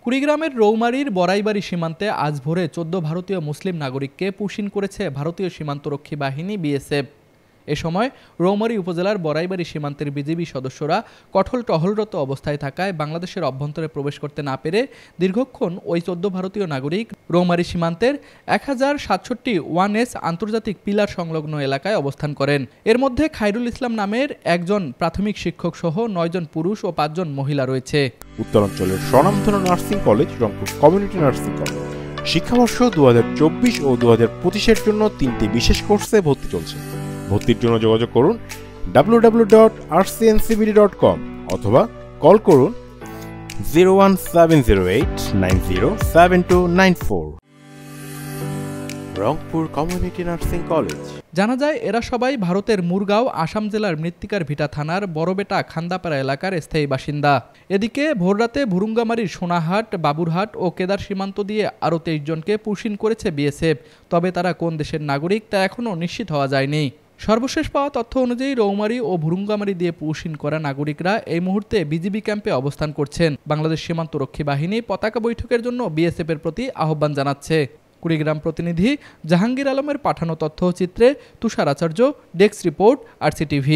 কুড়িগ্রামের রৌমারীর বড়াইবাড়ি সীমান্তে আজ ভোরে ১৪ ভারতীয় মুসলিম নাগরিককে পুশিন করেছে ভারতীয় সীমান্তরক্ষী বাহিনী বিএসএফ। এ সময় রৌমারী উপজেলার বড়াইবাড়ি সীমান্তের বিজিবি সদস্যরা কঠোর টহলরত অবস্থায় থাকায় বাংলাদেশের অভ্যন্তরে প্রবেশ করতে না পেরে দীর্ঘক্ষণ ওই ১৪ ভারতীয় নাগরিক রৌমারী সীমান্তের ১০৬৭ 1S আন্তর্জাতিক পিলার সংলগ্ন এলাকায় অবস্থান করেন। এর মধ্যে খায়রুল ইসলাম নামের একজন প্রাথমিক শিক্ষক সহ ৯ জন পুরুষ ও ৫ জন মহিলা রয়েছে। উত্তরাঞ্চলের স্বনামধন্য nursing college Rangpur community nursing college শিক্ষাবর্ষ ২০২৪ ও ২০২৫-এর জন্য ৩টি বিশেষ কোর্সে ভর্তি চলছে। ভর্তির জন্য যোগাযোগ করুন www.rcncbd.com অথবা কল করুন 01708907294। Rangpur community nursing college. জানা যায় এরা সবাই ভারতের মুরগাঁও আসাম জেলার মৃত্তিকার ভিটা থানার বড়বেটা খান্দাপাড়া এলাকার স্থায়ী বাসিন্দা। এদিকে ভোররাতে ভুরুঙ্গামারীর সোনাহাট, বাবুরহাট ও কেদার সীমান্ত দিয়ে আরও ২৩ জনকে পুশিন করেছে বিএসএফ। তবে তারা কোন দেশের নাগরিক তা এখনও নিশ্চিত হওয়া যায়নি। সর্বশেষ পাওয়া তথ্য অনুযায়ী রৌমারী ও ভুরুঙ্গামারী দিয়ে পুশিন করা নাগরিকরা এই মুহূর্তে বিজিবি ক্যাম্পে অবস্থান করছেন। বাংলাদেশ সীমান্তরক্ষী বাহিনী পতাকা বৈঠকের জন্য বিএসএফের প্রতি আহ্বান জানাচ্ছে। কুড়িগ্রাম প্রতিনিধি জাহাঙ্গীর আলমের পাঠানো তথ্যচিত্রে তুষার আচার্য, ডেস্ক রিপোর্ট, RCTV।